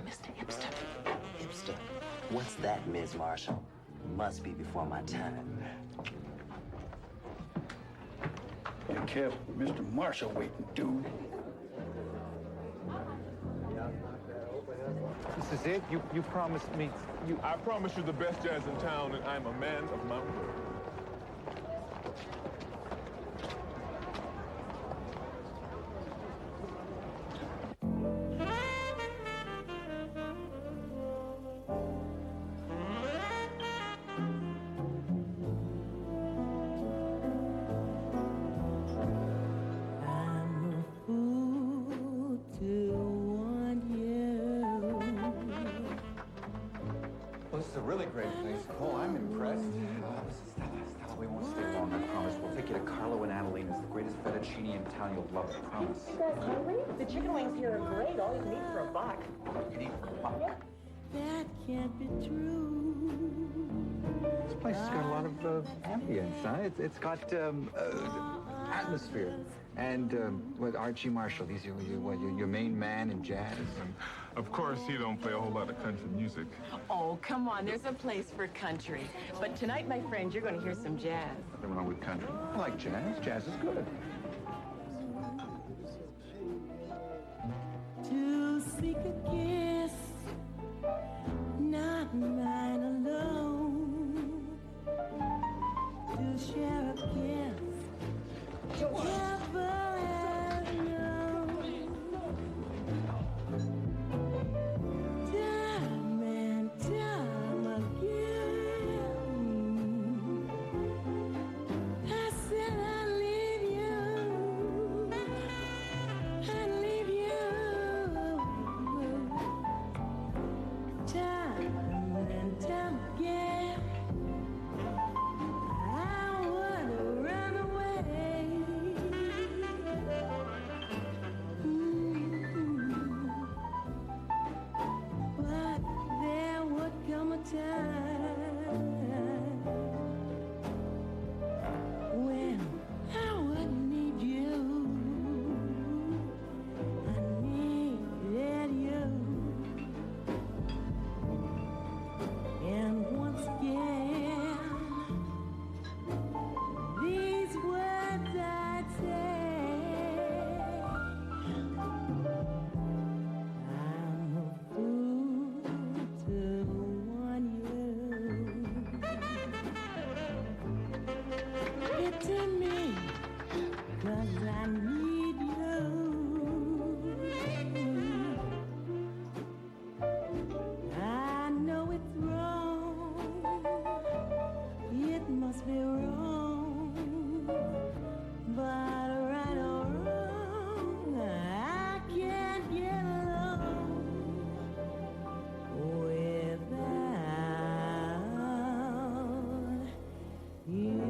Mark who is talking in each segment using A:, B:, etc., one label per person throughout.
A: Mr. Hipster. Hipster? What's that, Ms. Marshall? Must be before my time.
B: You kept Mr. Marshall waiting, dude.
C: This is it? You promised me.
D: I promise you the best jazz in town, and I'm a man of my word.
C: Well, this is a really great place. Cole, I'm impressed. Stella, we won't stay long, I promise. We'll take you to Carlo and Adelina's, the greatest fettuccine in town. You'll love it, I promise.
E: You guys hungry? The chicken wings here are great. All you can eat for $1.
C: All you can eat for $1.
E: Yeah.
F: That can't be true.
C: This place has got a lot of ambience, huh? It's got atmosphere. And with Archie Marshall, he's your main man in jazz. And
D: Of course, he don't play a whole lot of country music.
E: Oh, come on. There's a place for country. But tonight, my friend, you're going to hear some jazz.
C: nothing wrong with country. I like jazz. Jazz is good.
F: To seek a kiss, not mine alone. To share a kiss, never has known. Time and time again, I said I'd leave you, I'd leave you. Time and time again, I would run away. But there would come a time when I would need you. I needed you. And once again, these words I'd say. I'm a fool to want you. Pity me, 'cause I need you. I know it's wrong. It must be wrong. But right or wrong, I can't get along without you.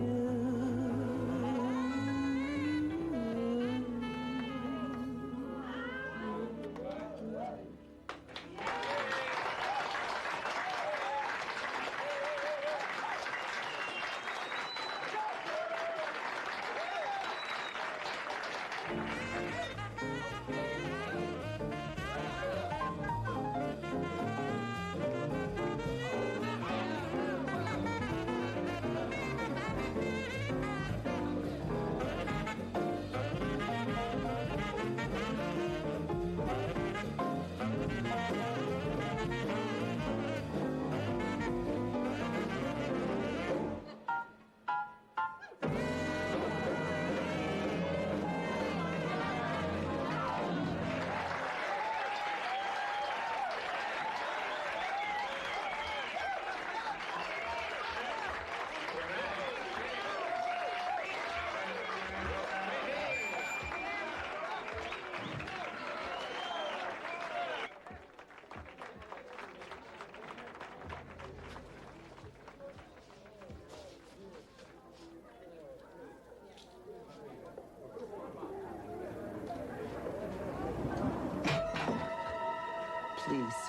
A: Please.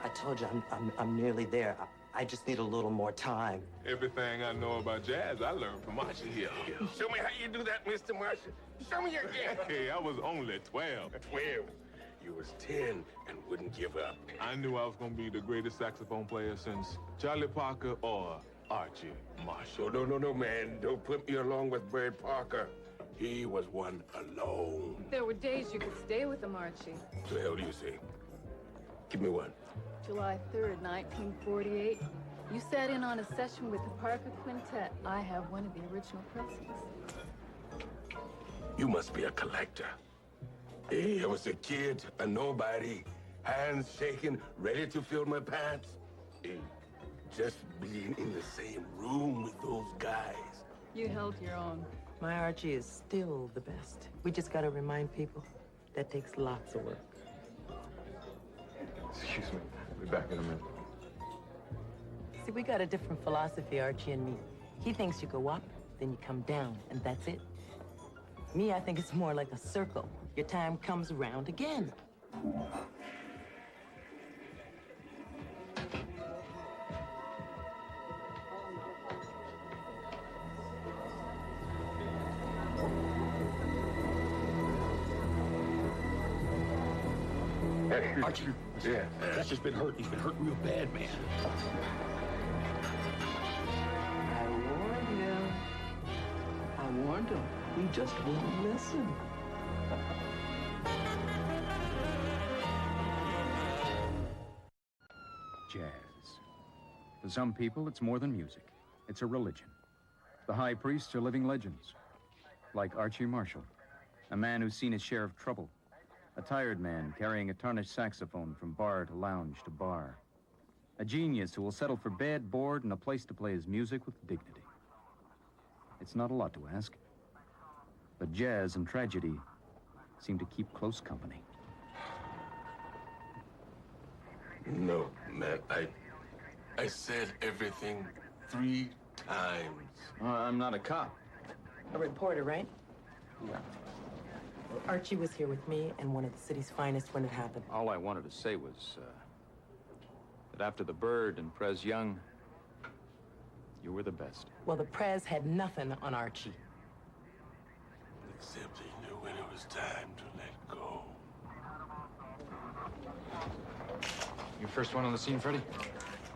A: I told you I'm nearly there. I just need a little more time.
D: Everything I know about jazz, I learned from Archie here.
G: Show me how you do that, Mr. Marshall. Show me your gift.
D: Hey, I was only 12.
G: 12. you was 10 and wouldn't give up.
D: I knew I was gonna be the greatest saxophone player since Charlie Parker or Archie Marshall.
G: No, man. Don't put me along with Bird Parker. He was one alone.
H: There were days you could stay with him, Archie.
G: So the hell do you say? Give me one.
H: July 3rd, 1948. You sat in on a session with the Parker Quintet. I have one of the original pressings.
G: You must be a collector. Hey, I was a kid, a nobody, hands shaking, ready to fill my pants. Hey, just being in the same room with those guys.
H: You held your own.
A: My Archie is still the best. We just gotta remind people that takes lots of work.
D: Excuse me. I'll be back in a minute.
A: See, we got a different philosophy, Archie and me. He thinks you go up, then you come down, and that's it. Me, I think it's more like a circle. Your time comes around again.
B: Archie,
G: Yeah.
B: that's just been hurt. He's been hurt real bad, man.
F: I warned him. I warned him. He just wouldn't listen.
C: Jazz. For some people, it's more than music. It's a religion. The high priests are living legends. Like Archie Marshall, a man who's seen his share of trouble. A tired man carrying a tarnished saxophone from bar to lounge to bar. A genius who will settle for bed, board, and a place to play his music with dignity. It's not a lot to ask. But jazz and tragedy seem to keep close company.
G: No, man, I said everything 3 times.
C: I'm not a cop.
A: A reporter, right?
C: Yeah.
A: Well, Archie was here with me and one of the city's finest when it happened.
C: All I wanted to say was that after the Bird and Prez Young, you were the best.
A: Well, the Prez had nothing on Archie.
G: Except he knew when it was time to let go.
C: You first one on the scene, Freddie?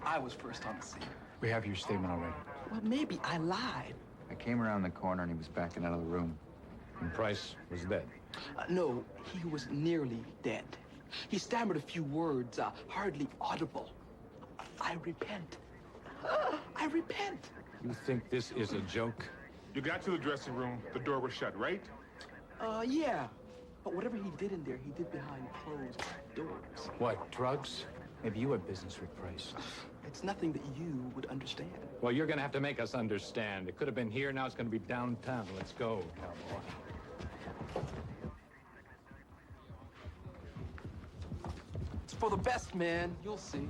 I: I was first on the scene.
C: We have your statement already.
I: Well, maybe I lied.
C: I came around the corner and he was backing out of the room. And Price was dead.
I: No, he was nearly dead. He stammered a few words, hardly audible. I repent. I repent.
C: You think this is a joke?
D: You got to the dressing room. The door was shut, right?
I: Yeah. But whatever he did in there, he did behind closed doors.
C: What, drugs? Maybe you had business with Price.
I: It's nothing that you would understand.
C: Well, you're gonna have to make us understand. It could have been here, now it's gonna be downtown. Let's go, cowboy.
I: It's for the best, man. You'll see.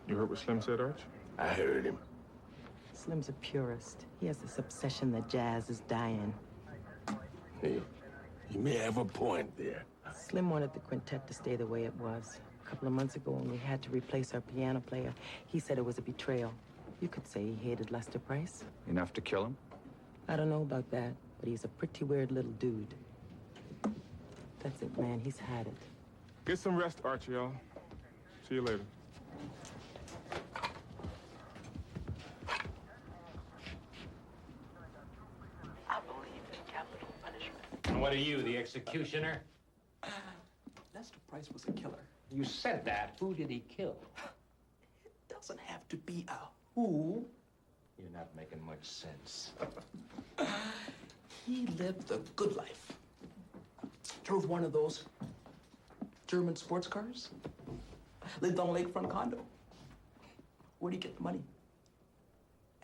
D: You heard what Slim said, Arch?
G: I heard him.
A: Slim's a purist. He has this obsession that jazz is dying.
G: He may have a point there.
A: Slim wanted the quintet to stay the way it was. A couple of months ago, when we had to replace our piano player, he said it was a betrayal. You could say he hated Lester Price.
C: Enough to kill him?
A: I don't know about that, but he's a pretty weird little dude. That's it, man. He's had it.
D: Get some rest, Archie, y'all. See you later.
I: I believe in capital punishment.
J: And what are you, the executioner?
I: Lester Price was a killer.
J: You said that. Who did he kill?
I: It doesn't have to be a who.
J: You're not making much sense.
I: He lived the good life. Drove one of those German sports cars. Lived on a lakefront condo. Where'd he get the money?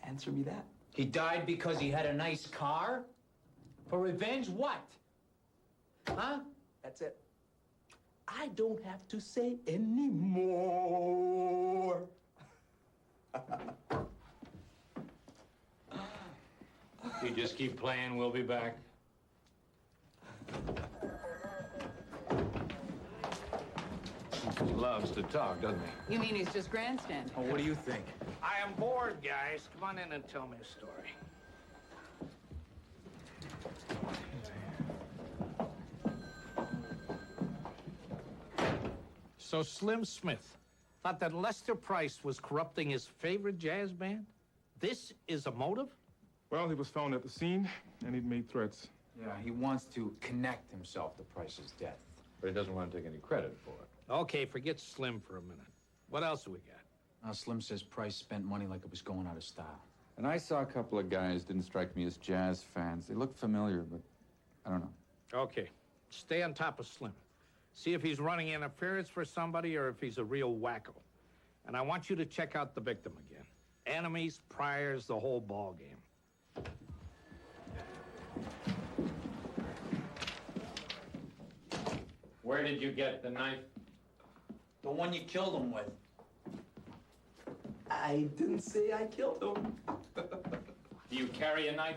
I: Answer me that.
J: He died because he had a nice car? For revenge, what? Huh?
I: That's it. I don't have to say any more.
J: You just keep playing, we'll be back.
K: He loves to talk, doesn't he?
H: You mean he's just grandstanding?
J: Oh, what do you think?
L: I am bored, guys. Come on in and tell me a story. So Slim Smith thought that Lester Price was corrupting his favorite jazz band? This is a motive?
D: Well, he was found at the scene, and he'd made threats.
J: Yeah, he wants to connect himself to Price's death.
K: But he doesn't want to take any credit for it.
L: Okay, forget Slim for a minute. What else do we got?
J: Now, Slim says Price spent money like it was going out of style.
C: And I saw a couple of guys, didn't strike me as jazz fans. They looked familiar, but I don't know.
L: Okay, stay on top of Slim. See if he's running interference for somebody or if he's a real wacko. And I want you to check out the victim again. Enemies, priors, the whole ball game.
J: Where did you get the knife? The one you killed him with.
I: I didn't say I killed him.
J: Do you carry a knife?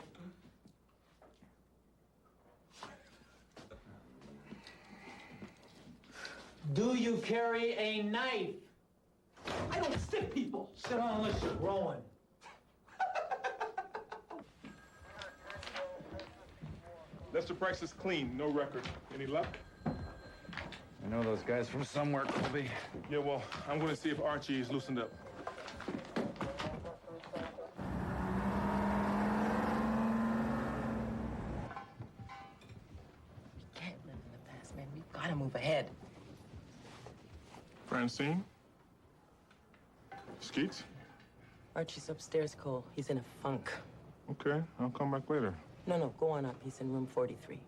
J: Do you carry a knife?
I: I don't stick people.
J: Sit down unless you're growing.
D: Lester Price is clean, no record. Any luck?
C: I know those guys from somewhere, Colby.
D: Yeah, well, I'm going to see if Archie is loosened up.
A: We can't live in the past, man. We've got to move ahead.
D: Francine? Skeets?
A: Archie's upstairs, Cole. He's in a funk.
D: Okay, I'll come back later.
A: No, go on up. He's in room 43.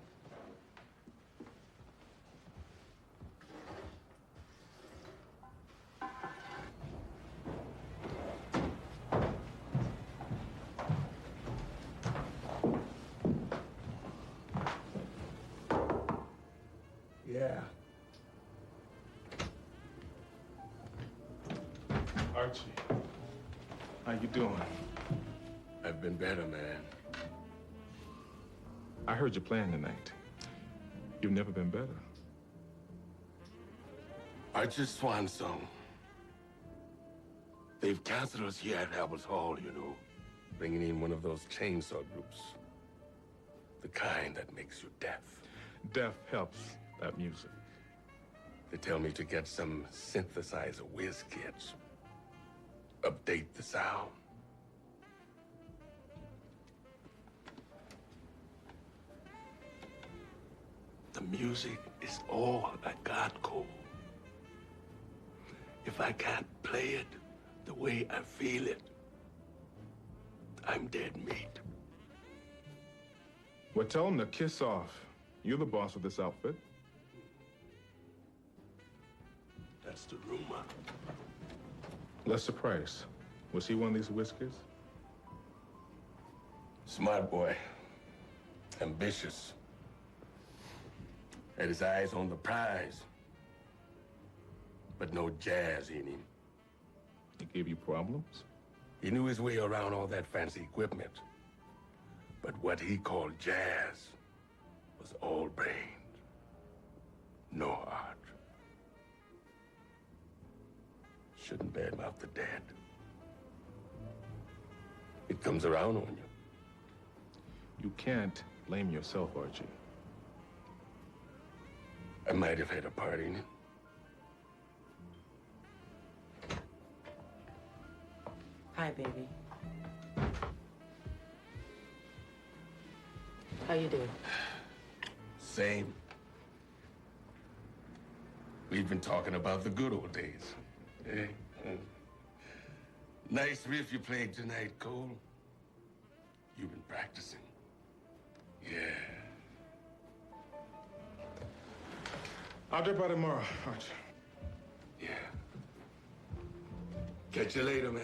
B: Yeah.
D: Archie, how you doing?
G: I've been better, man.
D: I heard you playing tonight. You've never been better.
G: Archie's swan song. They've canceled us here at Albert's Hall, you know. Bringing in one of those chainsaw groups. The kind that makes you deaf.
D: Deaf helps that music.
G: They tell me to get some synthesizer whiz kits. Update the sound. The music is all I got, Cole. If I can't play it the way I feel it, I'm dead meat.
D: Well, tell them to kiss off. You're the boss of this outfit.
G: That's the rumor.
D: Lester Price, was he one of these whiskers?
G: Smart boy. Ambitious. Had his eyes on the prize. But no jazz in him.
D: He gave you problems?
G: He knew his way around all that fancy equipment. But what he called jazz was all brains, no heart. Shouldn't badmouth the dead. It comes around on you.
D: You can't blame yourself, Archie.
G: I might have had a part in it.
A: Hi, baby. How you doing?
G: Same. We've been talking about the good old days. Eh? Nice riff you played tonight, Cole. You've been practicing. Yeah.
D: I'll drop by tomorrow, Archie.
G: Yeah. Catch you later, man.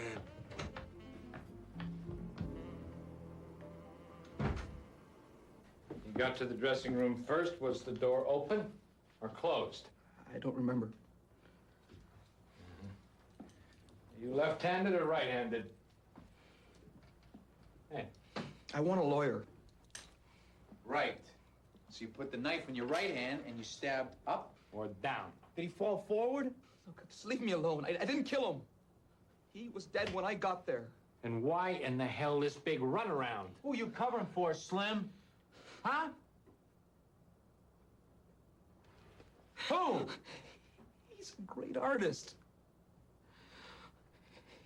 K: You got to the dressing room first. Was the door open or closed?
I: I don't remember.
K: Are you left-handed or right-handed? Hey.
I: I want a lawyer.
J: Right. So you put the knife in your right hand and you stab up or down.
L: Did he fall forward?
I: Look, just leave me alone. I didn't kill him. He was dead when I got there.
J: And why in the hell this big runaround? Who you covering for, Slim? Huh? Who?
I: He's a great artist.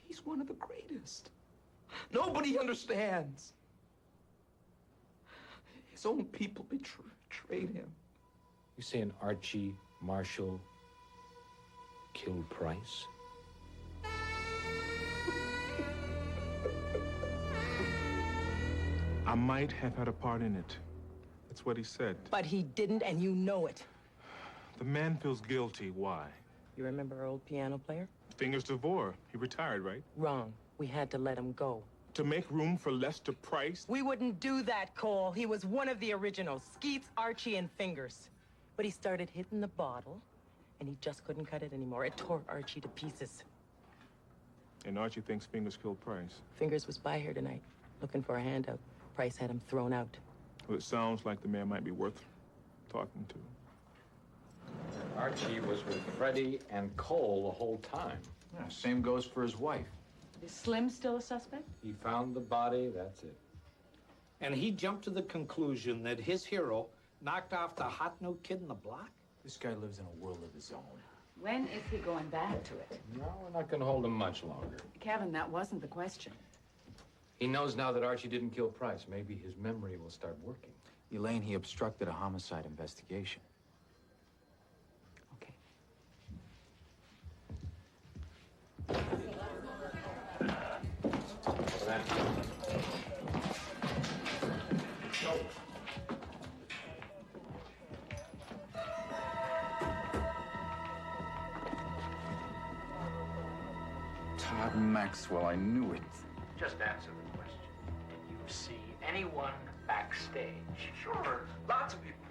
I: He's one of the greatest. Nobody understands. His own people betrayed him.
K: You saying Archie Marshall killed Price?
D: I might have had a part in it. That's what he said.
A: But he didn't, and you know it.
D: The man feels guilty. Why?
A: You remember our old piano player?
D: Fingers DeVore. He retired, right?
A: Wrong. We had to let him go.
D: To make room for Lester Price?
A: We wouldn't do that, Cole. He was one of the originals. Skeets, Archie, and Fingers. But he started hitting the bottle, and he just couldn't cut it anymore. It tore Archie to pieces.
D: And Archie thinks Fingers killed Price.
A: Fingers was by here tonight, looking for a handout. Price had him thrown out.
D: Well, it sounds like the man might be worth talking to.
K: Archie was with Freddie and Cole the whole time.
C: Yeah, same goes for his wife.
E: Is Slim still a suspect?
K: He found the body, that's it.
L: And he jumped to the conclusion that his hero knocked off the hot new kid in the block?
C: This guy lives in a world of his own.
E: When is he going back to it?
K: No, we're not gonna hold him much longer.
E: Kevin, that wasn't the question.
K: He knows now that Archie didn't kill Price. Maybe his memory will start working.
C: Elaine, he obstructed a homicide investigation.
E: Okay.
C: Todd Maxwell, I knew it.
J: Just answer the question. Did you see anyone backstage?
I: Sure, lots of people.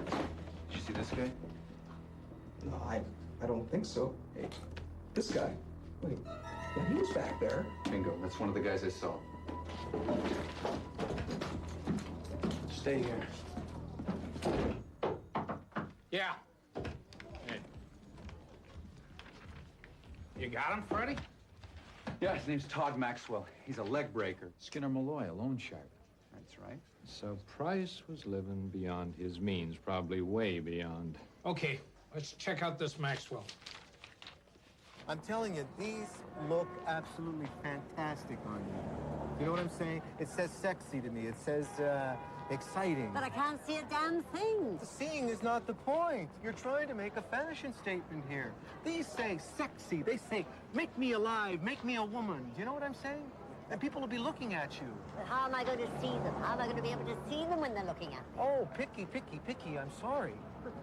C: Did you see this guy?
I: No, I don't think so. Hey, this guy. Wait, yeah, he was back there.
C: Bingo, that's one of the guys I saw. Stay here.
L: Yeah. Hey. You got him, Freddie?
C: Yeah, his name's Todd Maxwell. He's a leg breaker. Skinner Malloy, a loan shark. That's right.
K: So Price was living beyond his means, probably way beyond.
L: Okay, let's check out this Maxwell.
M: I'm telling you, these look absolutely fantastic on you. You know what I'm saying? It says sexy to me. It says, exciting.
N: But I can't see a damn thing.
M: The seeing is not the point. You're trying to make a fashion statement here. These say sexy. They say, make me alive, make me a woman. Do you know what I'm saying? And people will be looking at you.
N: But how am I going to see them? How am I going to be able to see them when they're looking at me?
M: Oh, picky, picky, picky. I'm sorry.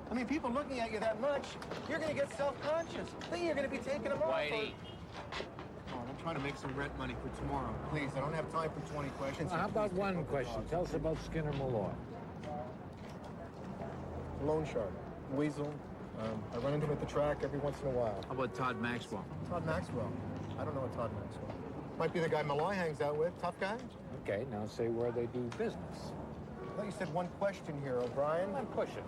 M: I mean, people looking at you that much, you're going to get self-conscious. Then you're going to be taking them off.
J: Whitey.
M: Oh, I'm trying to make some rent money for tomorrow. Please, I don't have time for 20 questions.
J: Well, how about one question? Tell us about Skinner Malloy.
M: Loan shark, weasel. I run into him at the track every once in a while.
C: How about Todd Maxwell?
M: Todd Maxwell. I don't know a Todd Maxwell. Might be the guy Malloy hangs out with. Tough guy?
J: Okay, now say where they do business.
M: I thought you said one question here, O'Brien.
J: I'm pushing.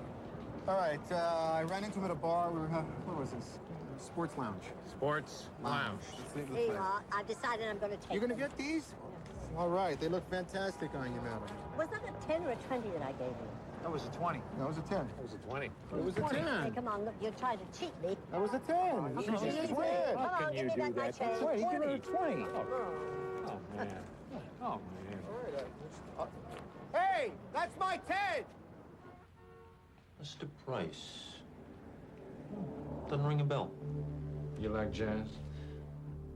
M: All right, I ran into him at a bar. We were having, what was this? Sports lounge.
J: Sports Lounge.
N: Here you are. I've decided I'm going to take
M: You're going to
N: them.
M: get these? All right, they look fantastic on you, madam.
N: Was that a 10 or a 20 that I gave you?
C: That was a 20.
M: That was a 10.
J: That was a 20.
M: It was a 10.
N: Hey, come on, look, you're trying to cheat me.
M: That was a 10.
N: Okay,
M: This is
N: easy.
M: a 20.
N: Come
J: How
N: on,
J: can
N: give
J: you
N: me
J: do
N: back my
J: that?
N: change.
J: 20. Give her a
N: 20.
J: 20. Oh, man. Oh, man.
M: All right, hey, that's my 10!
O: Mr. Price. Doesn't ring a bell.
K: You like jazz?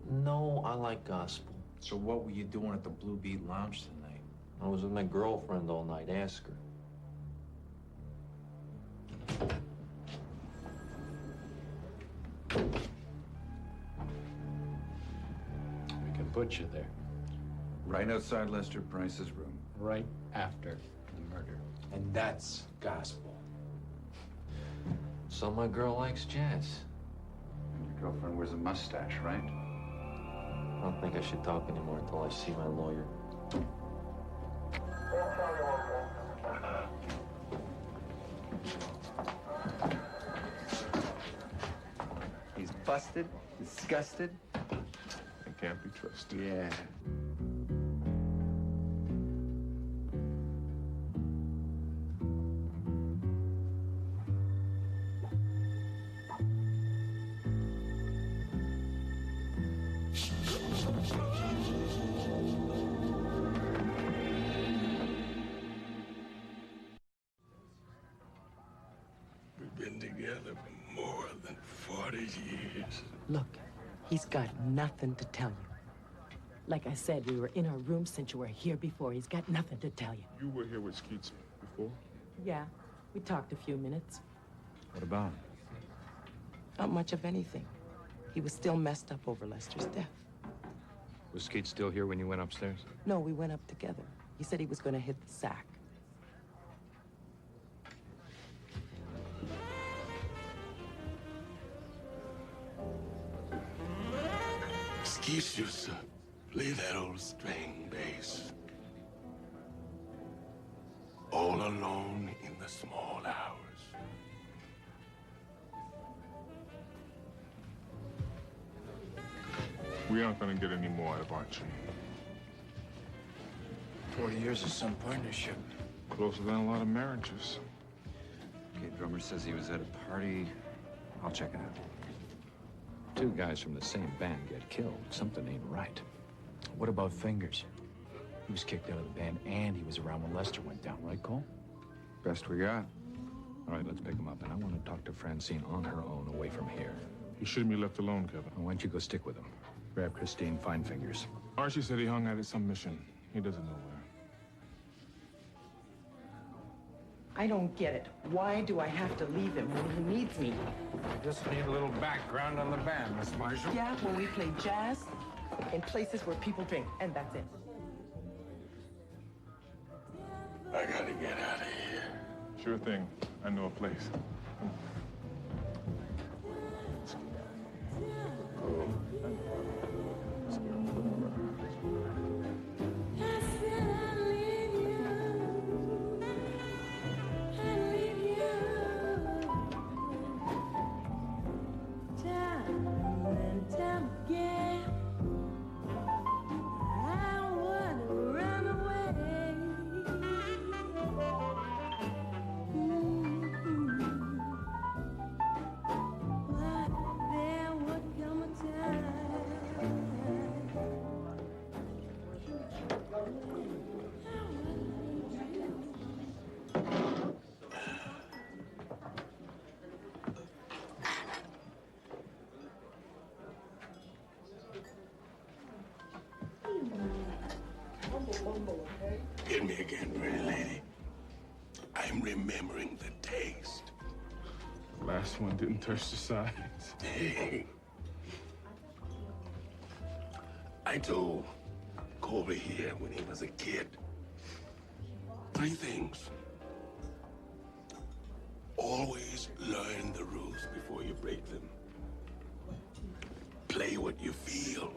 O: No, I like gospel.
C: So what were you doing at the Blue Beat Lounge tonight?
O: I was with my girlfriend all night. Ask her.
K: We can put you there.
C: Right outside Lester Price's room.
K: Right after the murder.
C: And that's gospel.
O: So my girl likes jazz.
C: And your girlfriend wears a mustache, right?
O: I don't think I should talk anymore until I see my lawyer.
P: busted, disgusted.
D: I can't be trusted.
P: Yeah.
G: We've been together for more than 40 years.
A: Look, he's got nothing to tell you. Like I said, we were in our room since you were here before. He's got nothing to tell you.
D: You were here with Skeets before?
A: Yeah, we talked a few minutes.
O: What about him?
A: Not much of anything. He was still messed up over Lester's death.
O: Was Skeet still here when you went upstairs?
A: No, we went up together. He said he was going to hit the sack.
G: Skeets used to play that old string bass. All alone in the small hours.
D: We aren't gonna get any more out of Archie.
B: 40 years of some partnership.
D: Closer than a lot of marriages.
O: Okay, drummer says he was at a party. I'll check it out. Two guys from the same band get killed. Something ain't right.
Q: What about Fingers? He was kicked out of the band, and he was around when Lester went down, right, Cole?
C: Best we got.
O: All right, let's pick him up. And I want to talk to Francine on her own, away from here.
D: He shouldn't be left alone, Kevin.
O: Why don't you go stick with him? Grab Christine, find Fingers.
D: Archie said he hung out at some mission. He doesn't know where.
A: I don't get it. Why do I have to leave him when he needs me?
K: Just need a little background on the band, Miss Marshall.
A: Yeah, when we play jazz in places where people drink, and that's it.
G: I gotta get out of here.
D: Sure thing. I know a place.
G: Get me again, pretty lady. I'm remembering the taste.
D: The last one didn't touch the sides.
G: Hey. I told Colby here when he was a kid. 3 things. Always learn the rules before you break them. Play what you feel,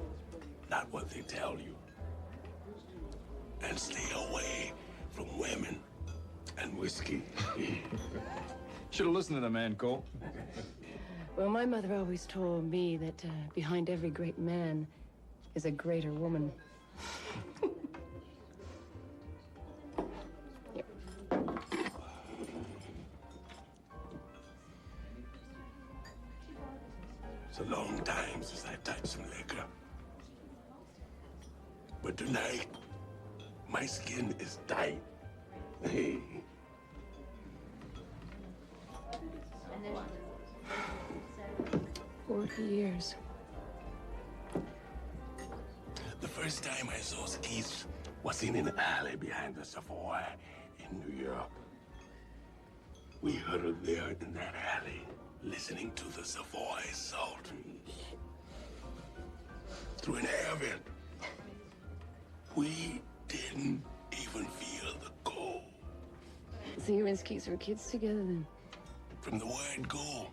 G: not what they tell you. And stay away from women and whiskey.
C: Should have listened to the man, Cole.
R: Well, my mother always told me that behind every great man is a greater woman.
G: It's a long time since I touched some liquor. But tonight, my skin is tight. Hey.
R: 40 years.
G: The first time I saw Skeets was in an alley behind the Savoy in New York. We huddled there in that alley, listening to the Savoy Sultans. Through an air vent. We didn't even feel the cold.
R: So you and Skeets were kids together then?
G: From the word go,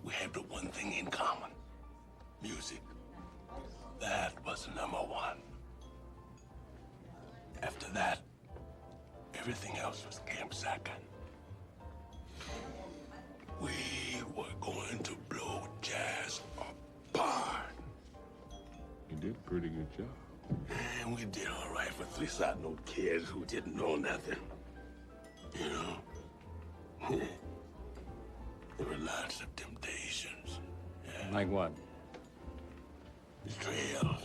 G: we had but one thing in common. Music. That was #1. After that, everything else was came second. We were going to blow jazz
D: great job.
G: And we did all right for three no kids who didn't know nothing. You know? There were lots of temptations. Yeah.
O: Like what?
G: Betrayals.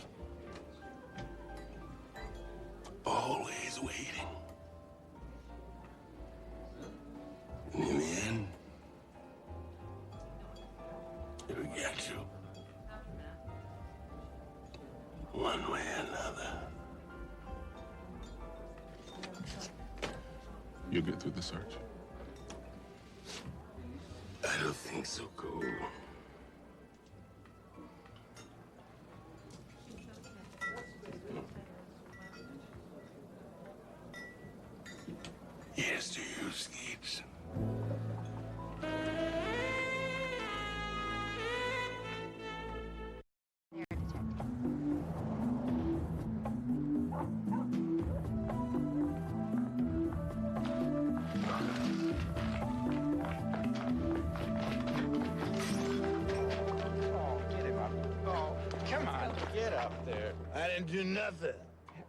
G: Always waiting. And in the end, it'll get you. One way or another.
D: You'll get through the search.
G: I don't think so, Cole. Here's to you, Skeets.
B: Come on, get up there. I didn't do nothing.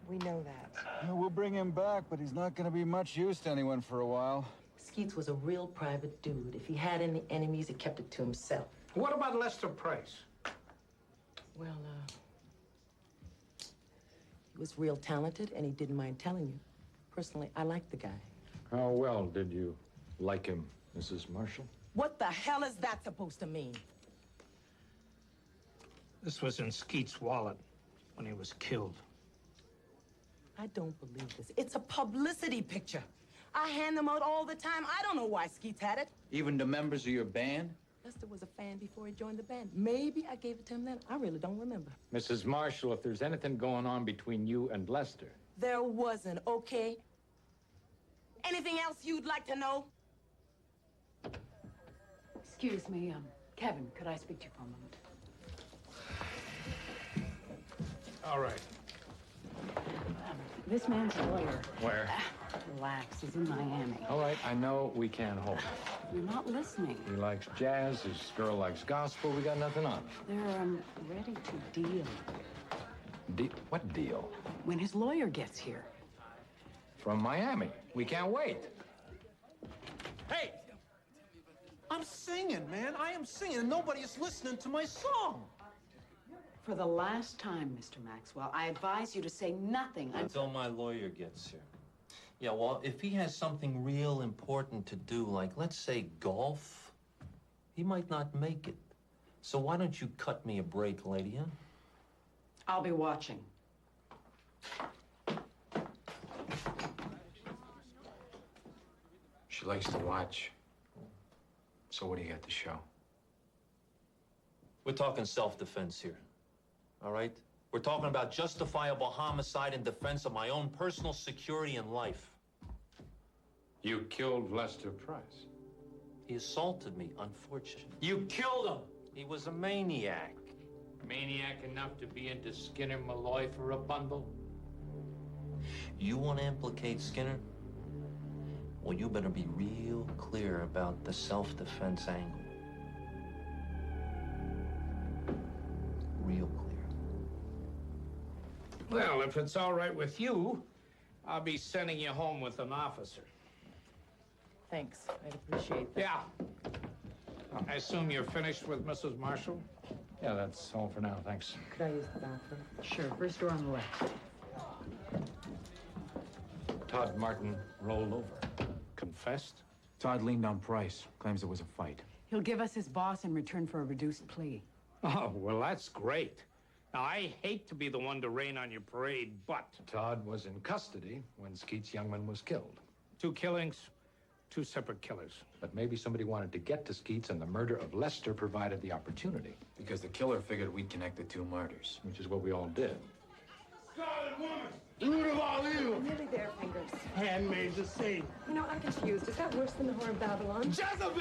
A: We know that.
Q: We'll bring him back, but he's not going to be much use to anyone for a while.
A: Skeets was a real private dude. If he had any enemies, he kept it to himself.
L: What about Lester Price?
A: Well, he was real talented, and he didn't mind telling you. Personally, I like the guy.
K: How well did you like him, Mrs. Marshall?
A: What the hell is that supposed to mean?
L: This was in Skeet's wallet when he was killed.
A: I don't believe this. It's a publicity picture. I hand them out all the time. I don't know why Skeets had it.
Q: Even the members of your band?
A: Lester was a fan before he joined the band. Maybe I gave it to him then. I really don't remember.
K: Mrs. Marshall, if there's anything going on between you and Lester...
A: There wasn't, okay? Anything else you'd like to know?
P: Excuse me, Kevin, could I speak to you for a moment?
L: All right.
P: This man's lawyer.
K: Where?
P: Relax, he's in Miami.
K: All right, I know we can't hold him.
P: You're not listening.
K: He likes jazz, his girl likes gospel, we got nothing on him.
P: They're ready to deal.
K: What deal?
P: When his lawyer gets here.
K: From Miami. We can't wait.
M: Hey! I'm singing, man. I am singing, and nobody is listening to my song.
P: For the last time, Mr. Maxwell, I advise you to say nothing
S: until my lawyer gets here. Yeah, well, if he has something real important to do, like, let's say, golf, he might not make it. So why don't you cut me a break, lady, huh?
P: I'll be watching.
Q: She likes to watch. So what do you got to show?
S: We're talking self-defense here, all right? We're talking about justifiable homicide in defense of my own personal security and life.
O: You killed Lester Price.
S: He assaulted me, unfortunately.
J: You killed him!
S: He was a maniac.
J: Maniac enough to be into Skinner Malloy for a bundle?
S: You want to implicate Skinner? Well, you better be real clear about the self-defense angle. Real clear.
L: Well, if it's all right with you, I'll be sending you home with an officer.
A: Thanks. I'd appreciate that.
L: Yeah. I assume you're finished with Mrs. Marshall?
K: Yeah, that's all for now, thanks.
A: Could I use the bathroom?
P: Sure, first door on the left.
K: Todd Martin rolled over.
L: Confessed?
Q: Todd leaned on Price, claims there was a fight.
P: He'll give us his boss in return for a reduced plea.
L: Oh, well, that's great. Now, I hate to be the one to rain on your parade, but...
O: Todd was in custody when Skeets Youngman was killed.
L: 2 killings, 2 separate killers.
O: But maybe somebody wanted to get to Skeets, and the murder of Lester provided the opportunity.
Q: Because the killer figured we'd connect the 2 murders.
O: Which is what we all did.
B: Scarlet woman! Root of all evil!
R: Nearly there, Fingers.
B: Handmaids of Satan!
R: You know, I'm confused. Is that worse than the Whore of Babylon?
B: Jezebel!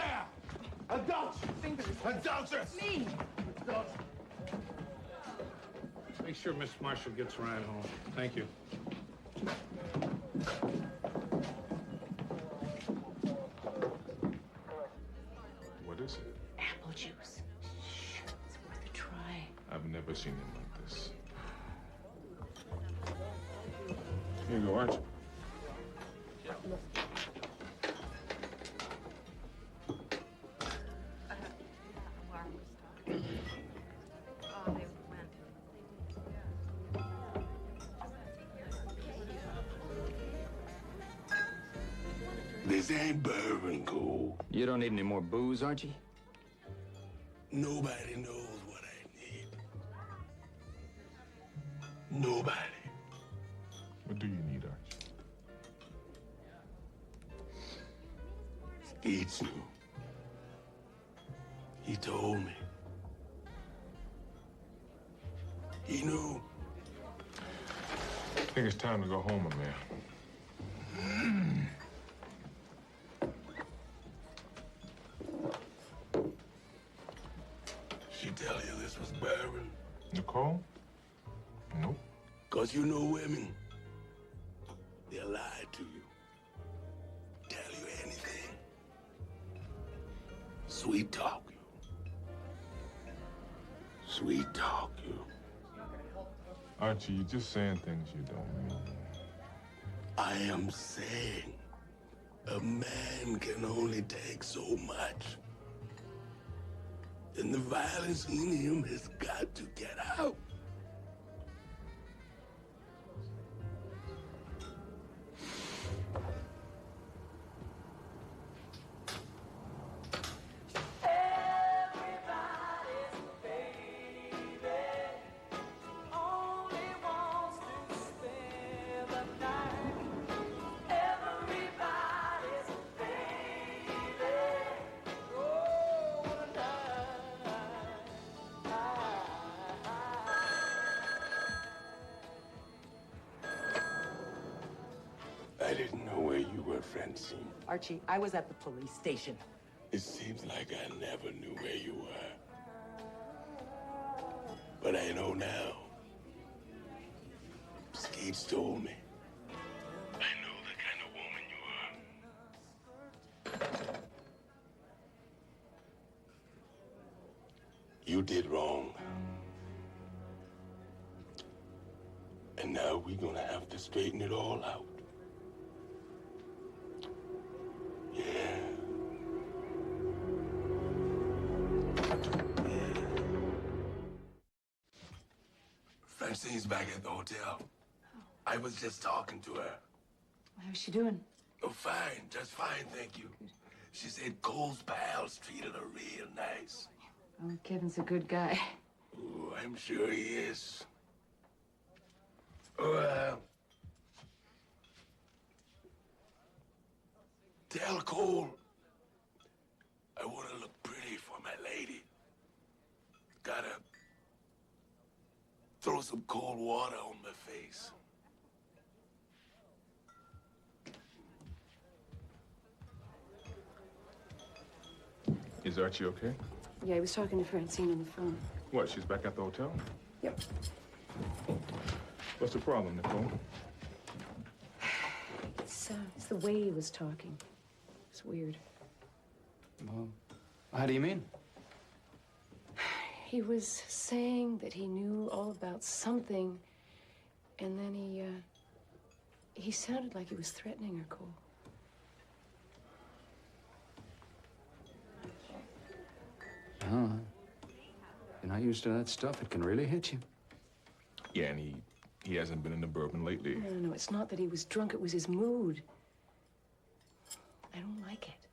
B: Adulteress!
R: Fingers.
B: Adulteress!
R: Me!
B: Adulteress!
L: Make sure Miss Marshall gets a ride home. Thank you.
D: What is it?
P: Apple juice. It's worth a try.
D: I've never seen him like this. Here you go, Archie.
G: This ain't bourbon, Cole.
C: You don't need any more booze, Archie?
G: Nobody knows what I need. Nobody.
D: What do you need, Archie?
G: Skeets knew. He told me. He knew.
D: I think it's time to go home, my man.
G: She tell you this was bourbon?
D: Nicole? Nope.
G: 'Cause you know women. They'll lie to you. Tell you anything. Sweet talk you. Sweet talk you.
D: Archie, you're just saying things you don't mean.
G: I am saying a man can only take so much. And the violence in him has got to get out. I didn't know where you were, Francine.
A: Archie, I was at the police station.
G: It seems like I never knew where you were. But I know now. Skeets told me. I know the kind of woman you are. You did wrong. And now we're gonna have to straighten it all out. Francine's back at the hotel. I was just talking to her.
H: How's she doing?
G: Oh, fine. Just fine, thank you. She said Cole's pals treated her real nice.
H: Oh, Kevin's a good guy.
G: Oh, I'm sure he is. Oh, tell Cole I want to look pretty for my lady. Gotta throw some cold water on my face.
D: Is Archie okay?
R: Yeah, he was talking to Francine on the phone.
D: What, she's back at the hotel?
R: Yep.
D: What's the problem, Nicole?
R: It's the way he was talking. It's weird.
C: Well, how do you mean?
R: He was saying that he knew all about something, and then he sounded like he was threatening her, Cole.
C: Oh, you're not used to that stuff. It can really hit you.
D: Yeah, and he hasn't been in the bourbon lately.
R: No, it's not that he was drunk. It was his mood. I don't like it.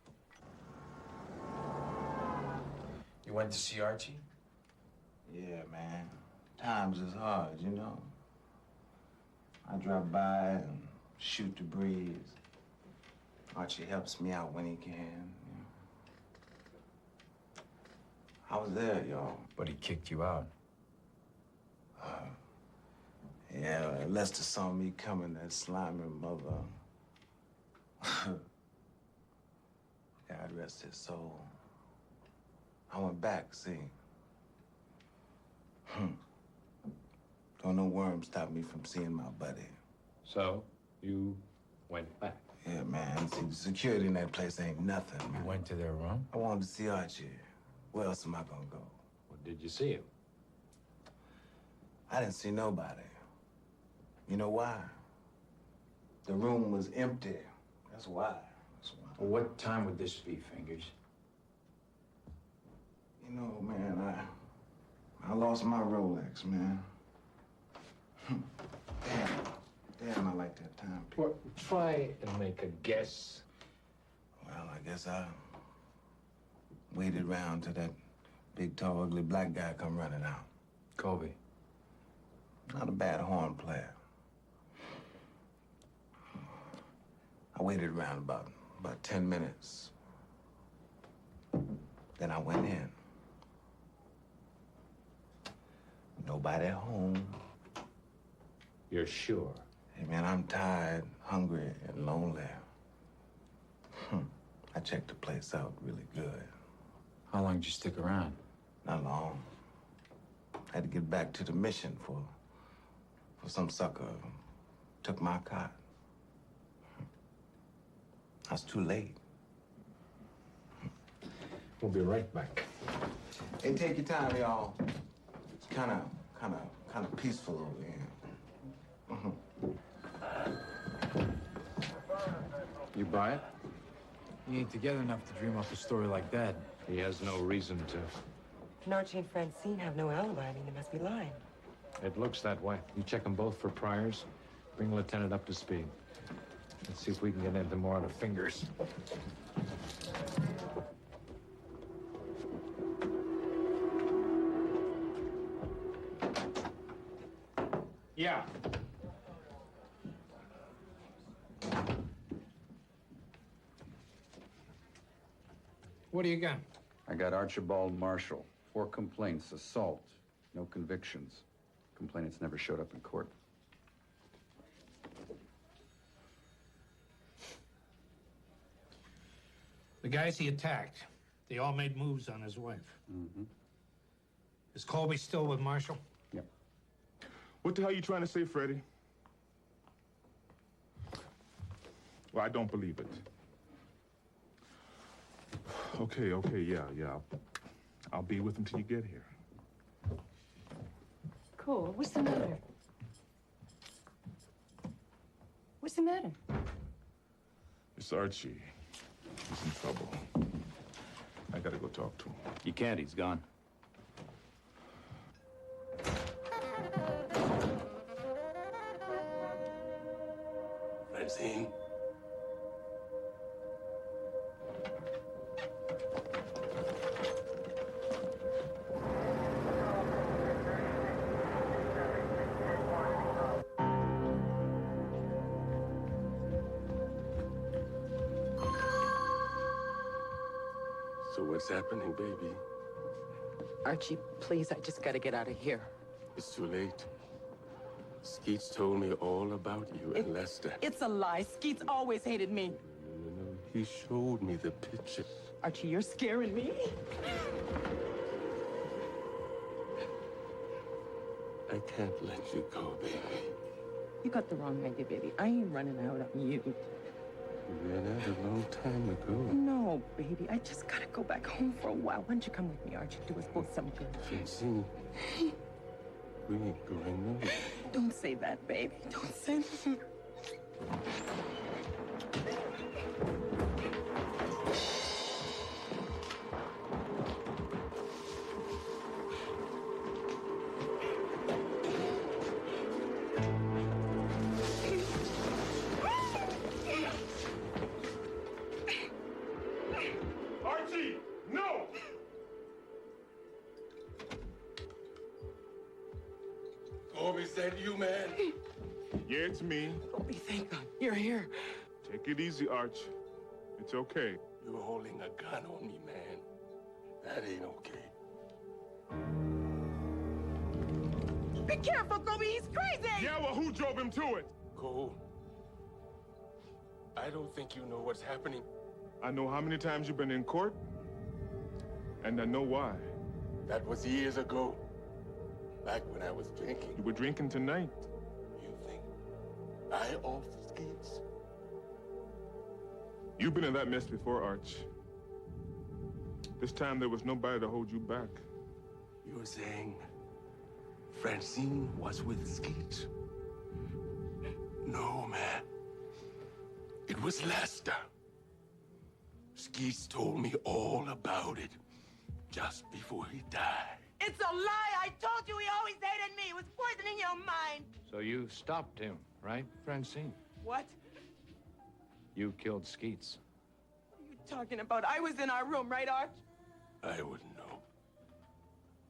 Q: You went to see Archie?
T: Yeah, man. Times is hard, you know. I drop by and shoot the breeze. Archie helps me out when he can. You know. I was there, y'all.
Q: But he kicked you out.
T: Yeah, Lester saw me coming, that slimy mother. God rest his soul. I went back, see. Don't no worm stop me from seeing my buddy.
K: So, you went back?
T: Yeah, man. See, the security in that place ain't nothing, man.
Q: You went to their room?
T: I wanted to see Archie. Where else am I gonna go?
K: Well, did you see him?
T: I didn't see nobody. You know why? The room was empty. That's why.
Q: Well, what time would this be, Fingers?
T: You know, man, I lost my Rolex, man. Damn, I like that time.
J: Well, try and make a guess.
T: Well, I guess I waited around till that big, tall, ugly black guy come running out.
Q: Colby.
T: Not a bad horn player. I waited around about 10 minutes. Then I went in. Nobody at home.
J: You're sure?
T: Hey, man, I'm tired, hungry, and lonely. I checked the place out really good.
Q: How long did you stick around?
T: Not long. I had to get back to the mission for some sucker took my cot. I was too late.
J: We'll be right back.
T: Hey, take your time, y'all. It's kind of peaceful over here.
Q: You buy it? You ain't together enough to dream up a story like that.
J: He has no reason to.
U: And Archie and Francine have no alibi. I mean, they must be lying.
J: It looks that way. You check them both for priors. Bring Lieutenant up to speed. Let's see if we can get anything more out of Fingers.
L: Yeah. What do you got?
C: I got Archibald Marshall. 4 complaints, assault, no convictions. Complainants never showed up in court.
L: The guys he attacked, they all made moves on his wife.
C: Mm-hmm.
L: Is Colby still with Marshall?
C: Yep.
D: What the hell are you trying to say, Freddie? Well, I don't believe it. Okay, yeah. I'll be with him till you get here.
R: Cool. What's the matter? What's the matter?
D: It's Archie. He's in trouble. I gotta go talk to him.
C: You can't, he's gone.
G: Francine? So what's happening, baby?
A: Archie, please, I just gotta get out of here.
G: It's too late. Skeets told me all about you and Lester.
A: It's a lie. Skeets always hated me.
G: No. He showed me the picture.
A: Archie, you're scaring me.
G: I can't let you go, baby.
A: You got the wrong idea, baby. I ain't running out on you.
G: You ran out a long time ago.
A: No, baby. I just gotta go back home for a while. Why don't you come with me, Archie? Do us both some good.
G: Francine, we ain't going nowhere.
A: Don't say that, baby. Don't say that.
D: Archie, no!
G: Colby, is that you, man?
D: Yeah, it's me.
A: Colby, thank God. You're here.
D: Take it easy, Arch. It's okay.
G: You're holding a gun on me, man. That ain't okay.
A: Be careful, Colby. He's crazy.
D: Yeah, well, who drove him to it?
G: Cole, I don't think you know what's happening.
D: I know how many times you've been in court, and I know why.
G: That was years ago. Back when I was drinking.
D: You were drinking tonight.
G: You think I off the Skeets?
D: You've been in that mess before, Arch. This time there was nobody to hold you back.
G: You're saying Francine was with Skeets? No, man. It was Lester. Skeets told me all about it just before he died.
A: It's a lie! I told you he always hated me! It was poisoning your mind!
J: So you stopped him, right, Francine?
A: What?
J: You killed Skeets.
A: What are you talking about? I was in our room, right, Arch?
G: I wouldn't know.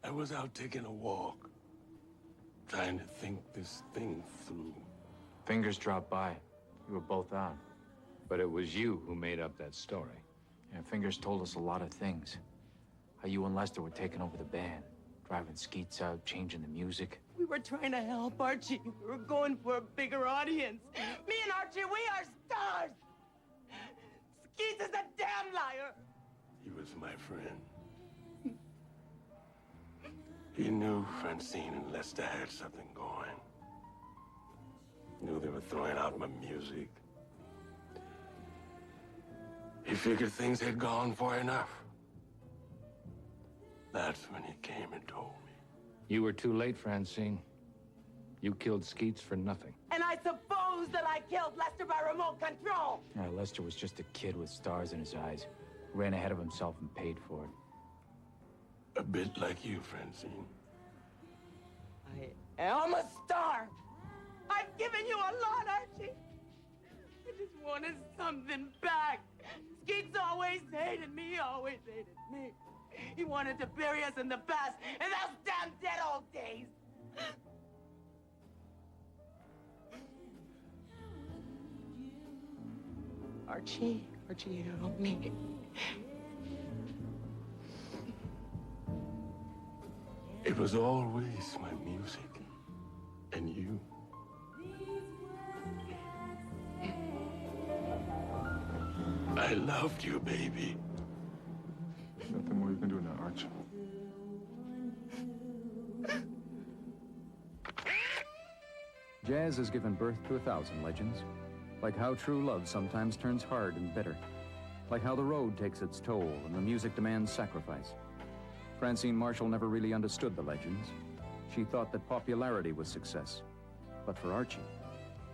G: I was out taking a walk, trying to think this thing through.
Q: Fingers dropped by. You were both on.
J: But it was you who made up that story.
Q: Yeah, Fingers told us a lot of things. How you and Lester were taking over the band, driving Skeets out, changing the music.
A: We were trying to help Archie. We were going for a bigger audience. Me and Archie, we are stars! Skeets is a damn liar!
G: He was my friend. He knew Francine and Lester had something going. Knew they were throwing out my music. He figured things had gone far enough. That's when he came and told me.
J: You were too late, Francine. You killed Skeets for nothing.
A: And I suppose that I killed Lester by remote control!
Q: Yeah, Lester was just a kid with stars in his eyes. Ran ahead of himself and paid for it.
G: A bit like you, Francine.
A: I am a star! I've given you a lot, Archie! I just wanted something back. Skeets always hated me, always hated me. He wanted to bury us in the past, in those damn dead old days. Archie, help me.
G: It was always my music. And you. I loved you, baby.
D: Nothing more you can do now, Archie.
C: Jazz has given birth to 1,000 legends. Like how true love sometimes turns hard and bitter. Like how the road takes its toll and the music demands sacrifice. Francine Marshall never really understood the legends. She thought that popularity was success. But for Archie,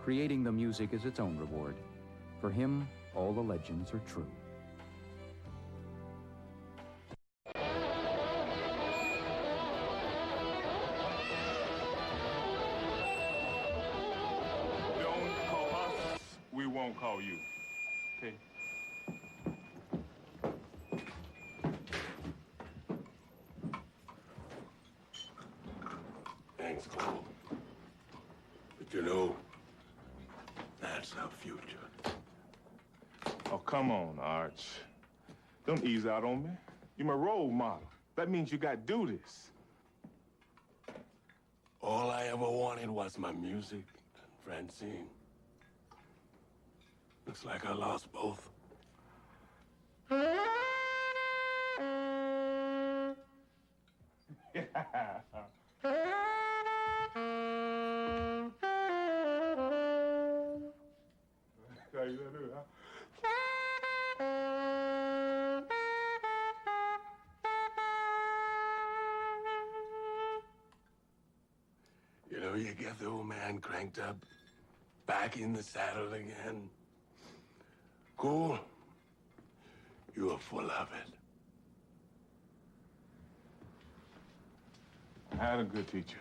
C: creating the music is its own reward. For him, all the legends are true.
D: Don't call us, we won't call you. Okay?
G: Thanks, Cole. But you know, that's our future.
D: Oh, come on, Arch. Don't ease out on me. You're my role model. That means you gotta do this.
G: All I ever wanted was my music and Francine. Looks like I lost both. You know, you get the old man cranked up, back in the saddle again. Cool. You are full of it.
D: I had a good teacher.